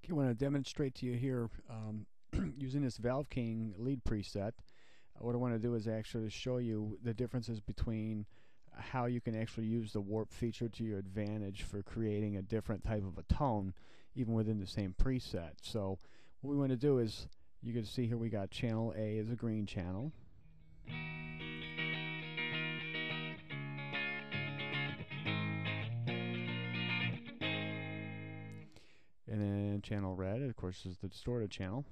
Okay, I want to demonstrate to you here using this Valve King lead preset. What I want to do is actually show you the differences between how you can actually use the warp feature to your advantage for creating a different type of a tone even within the same preset. So what we want to do is, you can see here we got channel A as a green channel. And then channel red, of course, is the distorted channel.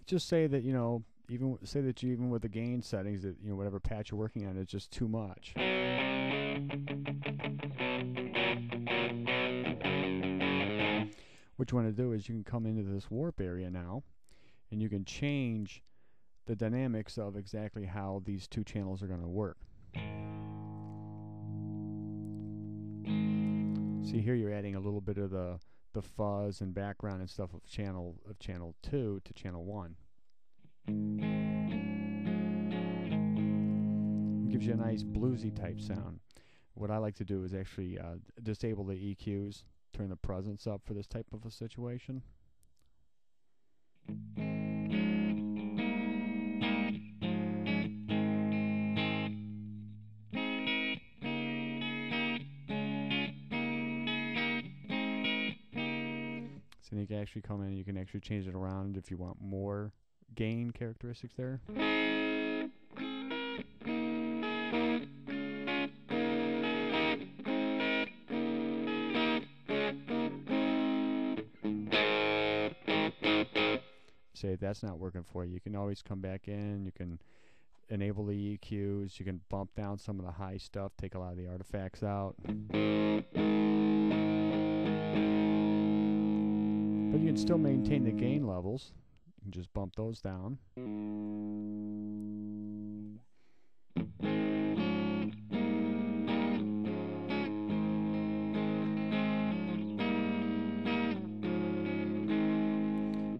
Just say that, even with the gain settings, that whatever patch you're working on is just too much. What you want to do is you can come into this warp area now, and you can change the dynamics of exactly how these two channels are going to work. See here, you're adding a little bit of the fuzz and background and stuff of channel 2 to channel 1. It gives you a nice bluesy type sound. What I like to do is actually disable the EQs, turn the presence up for this type of a situation. So you can actually come in, you can actually change it around if you want more gain characteristics there. Say if that's not working for you, you can always come back in, you can enable the EQs, you can bump down some of the high stuff, take a lot of the artifacts out. But you can still maintain the gain levels. You can just bump those down.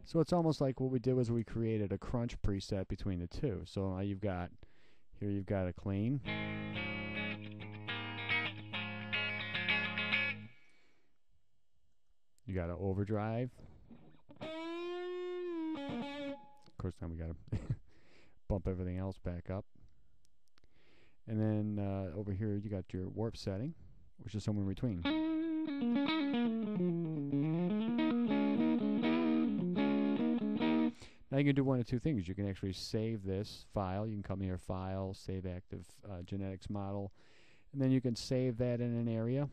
So it's almost like what we did was we created a crunch preset between the two. So now you've got a clean. You got an overdrive. Of course, now we got to bump everything else back up. And then over here you got your warp setting, which is somewhere in between. Now you can do one of two things. You can actually save this file. You can come here, File, Save Active Genetics Model, and then you can save that in an area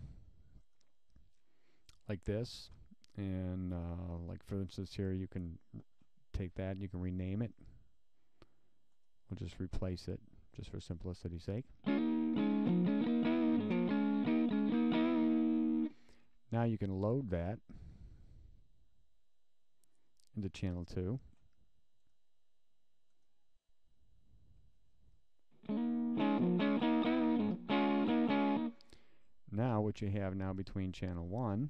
like this. And like for instance here, you can take that and you can rename it. We'll just replace it just for simplicity's sake. Now you can load that into channel 2. Now what you have now between channel 1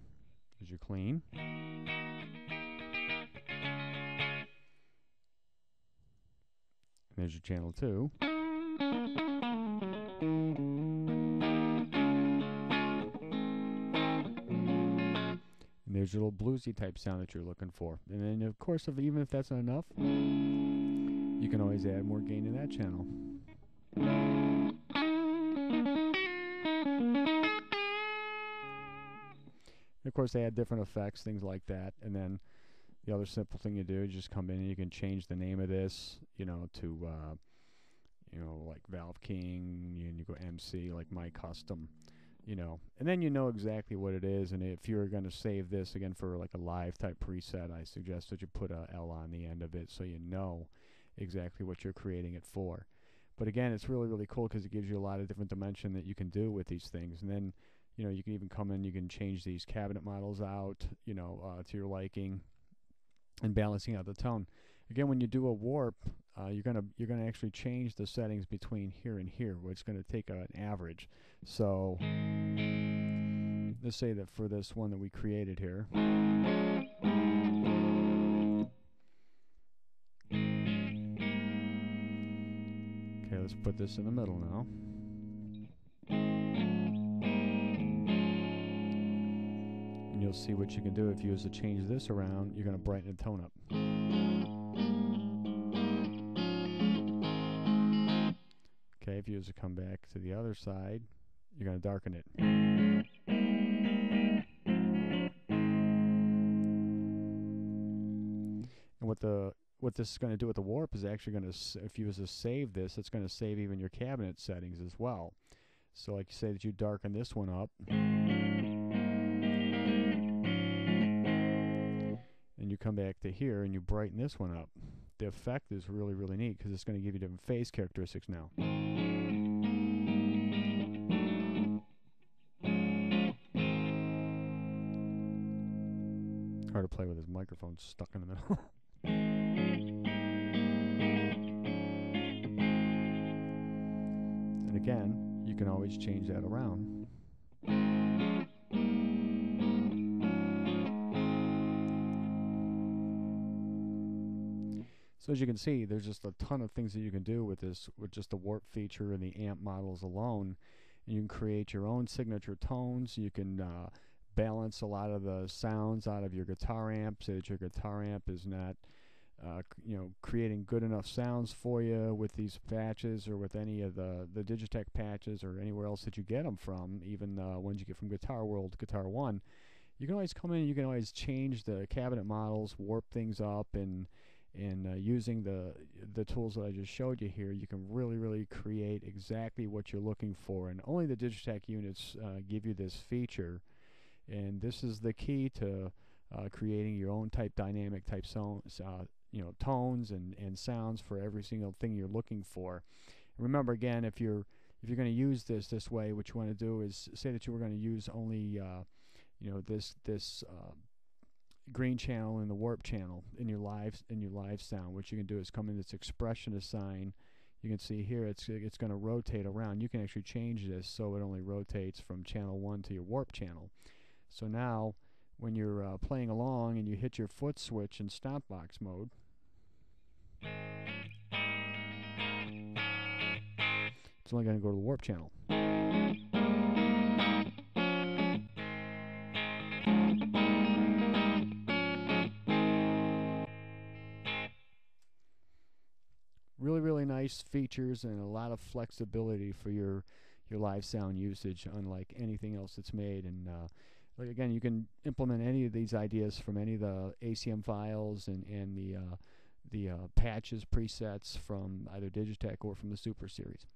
is your clean. And there's your channel 2. And there's your little bluesy type sound that you're looking for. And then of course, even if that's not enough, you can always add more gain to that channel. Of course, they add different effects, things like that. And then the other simple thing you do is just come in and you can change the name of this, to like Valve King, and you go MC, like My Custom, and then you know exactly what it is. And if you're going to save this again for like a live type preset, I suggest that you put a L on the end of it so you know exactly what you're creating it for. But again, it's really, really cool because it gives you a lot of different dimension that you can do with these things. And then you can even come in, you can change these cabinet models out, to your liking, and balancing out the tone. Again, when you do a warp, you're gonna actually change the settings between here and here, which is going to take an average. So let's say that for this one that we created here, okay, let's put this in the middle now. you'll see what you can do. If you use to change this around, you're going to brighten the tone up. Okay, if you use to come back to the other side, you're going to darken it. And what this is going to do with the warp is actually going to, if you use to save this, it's going to save even your cabinet settings as well. So like you say that you darken this one up, and you come back to here and you brighten this one up. The effect is really, really neat because it's going to give you different phase characteristics now. Hard to play with his microphone stuck in the middle. And again, you can always change that around. So as you can see, there's just a ton of things that you can do with this, with just the warp feature and the amp models alone. And you can create your own signature tones. You can balance a lot of the sounds out of your guitar amp, so that your guitar amp is not creating good enough sounds for you with these patches, or with any of the Digitech patches, or anywhere else that you get them from, even ones you get from Guitar World, Guitar One. You can always come in and you can always change the cabinet models, warp things up, and using the tools that I just showed you here, you can really create exactly what you're looking for. And only the Digitech units give you this feature. And this is the key to creating your own dynamic type sounds, tones and sounds for every single thing you're looking for. And remember, again, if you're going to use this way, what you want to do is say that you were going to use only this green channel and the warp channel in your live sound. What you can do is come in this expression sign. You can see here it's going to rotate around. You can actually change this so it only rotates from channel 1 to your warp channel. So now when you're playing along and you hit your foot switch in stop box mode, it's only going to go to the warp channel. Really nice features and a lot of flexibility for your live sound usage, unlike anything else that's made. And again, you can implement any of these ideas from any of the ACM files and the patches presets from either Digitech or from the Super Series.